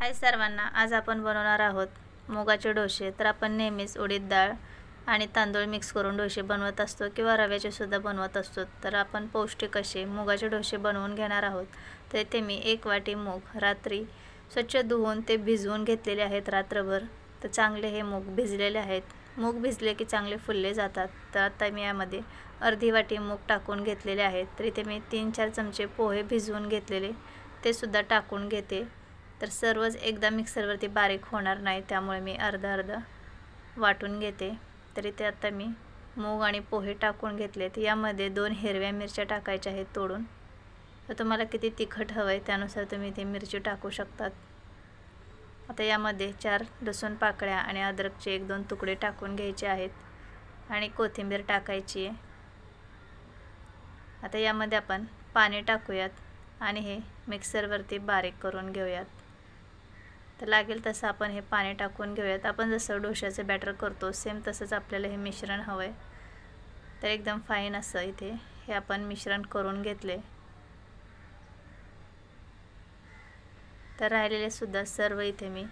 हाय सर्वांना, आज आपण बनवणार आहोत मुगाचे डोसे। तर आपण नेहमीच उडीद डाळ आणि तांदूळ मिक्स करून डोसे बनवत असतो किंवा रव्याचे सुद्धा बनवत असतो। तर आपण पौष्टिक असे मुगाचे डोसे बनवून घेणार आहोत। तर इथे मी 1 वाटी मूग रात्री स्वच्छ धुवून ते भिजवून घेतलेले आहेत रात्रभर। तर चांगले हे मूग भिजलेले आहेत। मूग भिजले की चांगले फुलले जातात। तर आता मी यामध्ये अर्धी वाटी मूग टाकून घेतलेले आहेत। तर इथे मी 3-4 चमचे पोहे भिजवून घेतलेले ते सुद्धा टाकून घेते। तर सर्वच एकदा मिक्सरवरती बारीक होणार नाही, त्यामुळे मी अर्धा वाटून घेते। तर इथे आता मी मूग आणि पोहे टाकून घेतलेत। यामध्ये 2 हिरव्या मिरच्या टाकायच्या आहेत तोडून। तर तुम्हाला किती तिखट हवंय त्यानुसार तुम्ही इथे मिरची टाकू शकतात। आता यामध्ये 4 लसूण पाकळ्या आणि अद्रकचे 1-2 तुकडे टाकून घ्यायचे आहेत आणि कोथिंबीर टाकायची आहे। आता यामध्ये आपण पाणी टाकूयात आणि हे मिक्सरवरती बारीक करून घेऊयात। तर लागेल तसं आपण हे पाणी टाकून घेऊयात। आपण जसं डोशाचे बॅटर करतो सेम तसंच आपल्याला हे मिश्रण हवंय। तर एकदम फाईन असं इथे हे आपण मिश्रण करून घेतले। तर राहिलेले सुद्धा सर्व इथे मी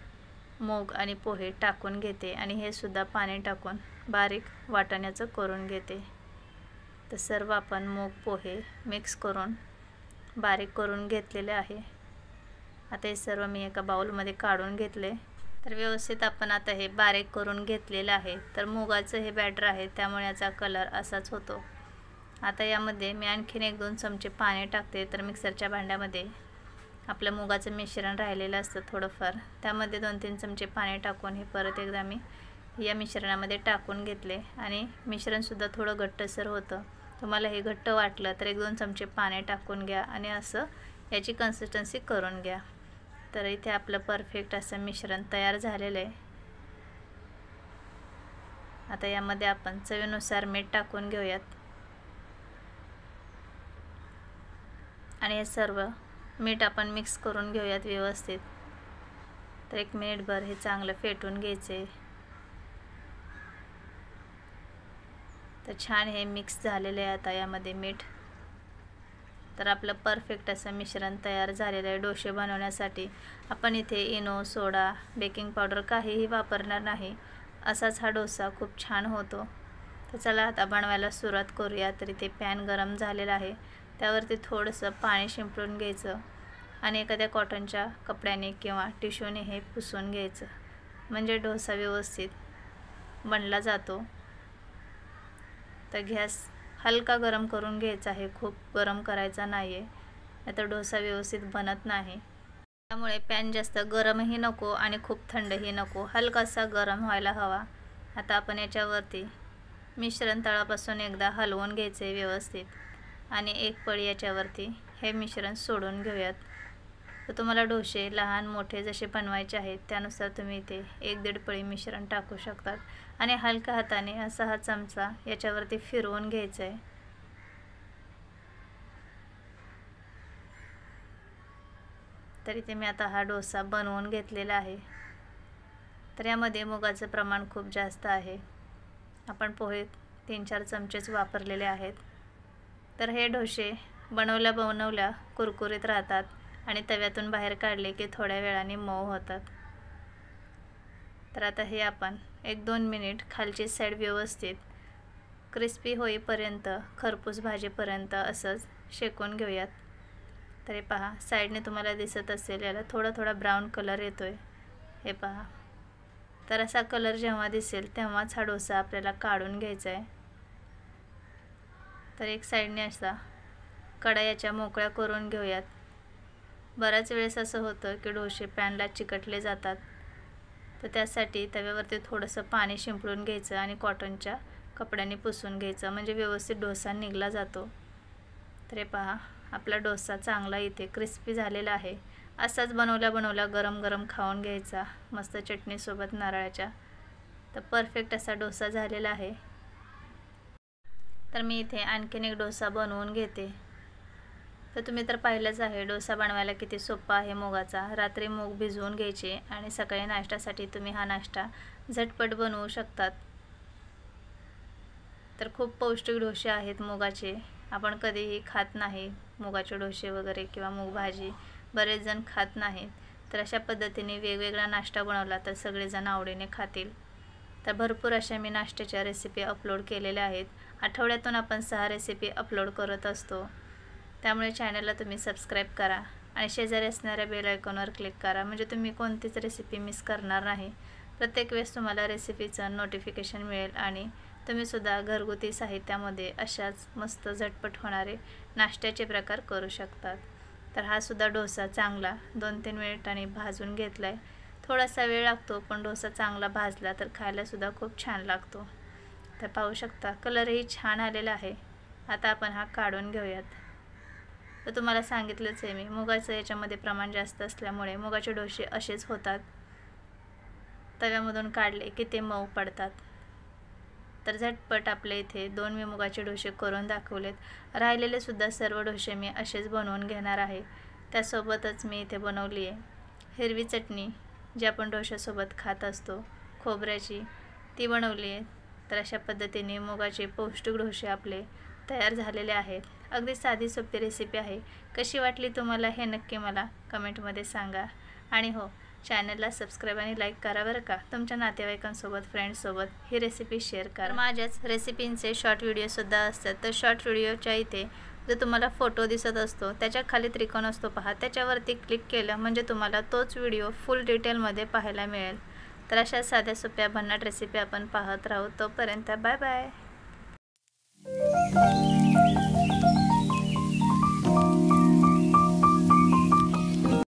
मूग आणि पोहे टाकून घेते आणि हे सुद्धा पाणी टाकून बारीक वाटण्याचं करून घेते। तर सर्व आपण मूग पोहे मिक्स करून बारीक करून घेतलेले आहे। आता हे सर्व मी एका बाउलमध्ये काढून घेतले। तर व्यवस्थित आपण आता हे बारीक करून घेतलेले आहे। तर मुगाचं हे बॅटर आहे त्यामुळे याचा कलर असाच होतो। आता यामध्ये मी आणखीन 1-2 चमचे पाणी टाकते। तर मिक्सरच्या भांड्यामध्ये आपलं मुगाचं मिश्रण राहिलेलं असतं थोडंफार, त्यामध्ये 2-3 चमचे पाणी टाकून हे परत एकदा मी या मिश्रणामध्ये टाकून घेतले आणि मिश्रणसुद्धा थोडं घट्टसर होतं। तुम्हाला हे घट्ट वाटलं तर 1-2 चमचे पाणी टाकून घ्या आणि असं याची कन्सिस्टन्सी करून घ्या। तर इथे आपलं परफेक्ट असं मिश्रण तयार झालेलं आहे। आता यामध्ये आपण चवीनुसार मीठ टाकून घेऊयात आणि हे सर्व मीठ आपण मिक्स करून घेऊयात व्यवस्थित। तर 1 मिनिटभर हे चांगलं फेटून घ्यायचे। तर छान हे मिक्स झालेलं आहे आता यामध्ये मीठ। तर आपलं परफेक्ट असं मिश्रण तयार झालेलं आहे। डोसे बनवण्यासाठी आपण इथे इनो, सोडा, बेकिंग पावडर काहीही वापरणार नाही। असाच हा डोसा खूप छान होतो। तर चला आता बनवायला सुरुवात करूया। तर इथे पॅन गरम झालेला आहे, त्यावरती थोडंसं पाणी शिंपडून घ्यायचं आणि एखाद्या कॉटनच्या कपड्याने किंवा टिश्यूने हे पुसून घ्यायचं, म्हणजे डोसा व्यवस्थित बनला जातो। तर गॅस हलका गरम करून घ्यायचा आहे, खूप गरम करायचा नाही आहे, नाहीतर डोसा व्यवस्थित बनत नाही। त्यामुळे पॅन जास्त गरमही नको आणि खूप थंडही नको, हलकासा गरम व्हायला हवा। आता आपण याच्यावरती मिश्रण तळापासून एकदा हलवून घ्यायचे व्यवस्थित आणि एक पळी याच्यावरती हे मिश्रण सोडून घेऊयात। तर तुम्हाला डोसे लहान मोठे जसे बनवायचे आहेत त्यानुसार तुम्ही इथे 1-1.5 पळी मिश्रण टाकू शकतात आणि हलक्या हाताने असा हा चमचा याच्यावरती फिरवून घ्यायचा आहे। तर इथे मी आता हा डोसा बनवून घेतलेला आहे। तर यामध्ये मुगाचं प्रमाण खूप जास्त आहे, आपण पोहे 3-4 चमचेच वापरलेले आहेत। तर हे डोसे बनवल्या कुरकुरीत राहतात आणि तव्यातून बाहेर काढले की थोड्या वेळाने मऊ होतात। तर आता हे आपण 1-2 मिनिट खालची साईड व्यवस्थित क्रिस्पी होईपर्यंत, खरपूस भाजेपर्यंत असंच शेकून घेऊयात। तर हे पहा, साईडने तुम्हाला दिसत असेल याला थोडा ब्राऊन कलर येतोय, हे पहा। तर असा कलर जेव्हा दिसेल तेव्हाच हा डोसा आपल्याला काढून घ्यायचा आहे। तर एक साईडने असा कढया मोकळ्या करून घेऊयात। बऱ्याच वेळेस असं होतं की डोसे पॅनला चिकटले जातात, तर त्यासाठी तव्यावरती थोडंसं पाणी शिंपडून घ्यायचं आणि कॉटनच्या कपड्याने पुसून घ्यायचं, म्हणजे व्यवस्थित डोसा निघला जातो। तर हे पहा, आपला डोसा चांगला इथे क्रिस्पी झालेला आहे। असाच बनवल्या गरम खाऊन घ्यायचा मस्त चटणीसोबत नारळाच्या। तर परफेक्ट असा डोसा झालेला आहे। तर मी इथे आणखीन एक डोसा बनवून घेते। तर तुम्ही तर पाहिलंच आहे डोसा बनवायला किती सोपा आहे मुगाचा। रात्री मूग भिजवून घ्यायचे आणि सकाळी नाश्त्यासाठी तुम्ही हा नाश्ता झटपट बनवू शकतात। तर खूप पौष्टिक डोसे आहेत मुगाचे, आपण कधीही खात नाही मुगाचे डोसे वगैरे किंवा मूग भाजी, बरेच जण खात नाहीत। तर अशा पद्धतीने वेगवेगळा नाश्ता बनवला तर सगळेजण आवडीने खातील. तर भरपूर अशा मी नाश्त्याच्या रेसिपी अपलोड केलेल्या आहेत. आठवड्यातून आपण 6 रेसिपी अपलोड करत असतो. त्यामुळे चॅनलला तुम्ही सबस्क्राईब करा आणि शेजारी असणाऱ्या बेल आयकॉनवर क्लिक करा, म्हणजे तुम्ही कोणतीच रेसिपी मिस करणार नाही. प्रत्येक वेळेस तुम्हाला रेसिपीचं नोटिफिकेशन मिळेल आणि तुम्हीसुद्धा घरगुती साहित्यामध्ये अशाच मस्त झटपट होणारे नाश्त्याचे प्रकार करू शकतात. तर हा सुद्धा डोसा चांगला 2-3 मिनिटांनी भाजून घेतला आहे. थोडासा वेळ लागतो, पण डोसा चांगला भाजला तर खायलासुद्धा खूप छान लागतो. तर पाहू शकता कलरही छान आलेला आहे. आता आपण हा काढून घेऊयात. तर तुम्हाला सांगितलंच आहे मी, मुगाचं याच्यामध्ये प्रमाण जास्त असल्यामुळे मुगाचे डोसे असेच होतात. तव्यामधून काढले की ते मऊ पडतात. तर झटपट आपल्या इथे 2 मी मुगाचे डोसे करून दाखवलेत. राहिलेले सुद्धा सर्व डोसे मी असेच बनवून घेणार आहे. त्यासोबतच मी इथे बनवली आहे हिरवी चटणी, जी आपण डोशासोबत खात असतो, खोबऱ्याची, ती बनवली आहे. तर अशा पद्धतीने मुगाचे पौष्टिक डोसे आपले तयार झालेले आहेत. अगदी साधी सोपी रेसिपी आहे. कशी वाटली तुम्हाला हे नक्की मला कमेंटमध्ये सांगा. आणि हो, चॅनलला सबस्क्राईब आणि लाईक करा बरं का. तुमच्या नातेवाईकांसोबत, फ्रेंड्ससोबत ही रेसिपी शेअर करा. माझ्याच रेसिपींचे शॉर्ट व्हिडिओसुद्धा असतात. तर शॉर्ट व्हिडिओच्या इथे जो तुम्हाला फोटो दिसत असतो त्याच्या खाली त्रिकोण असतो पहा, त्याच्यावरती क्लिक केलं म्हणजे तुम्हाला तोच व्हिडिओ फुल डिटेलमध्ये पाहायला मिळेल. तर अशा साध्या सोप्या भन्नाट रेसिपी आपण पाहत राहू. तोपर्यंत बाय बाय.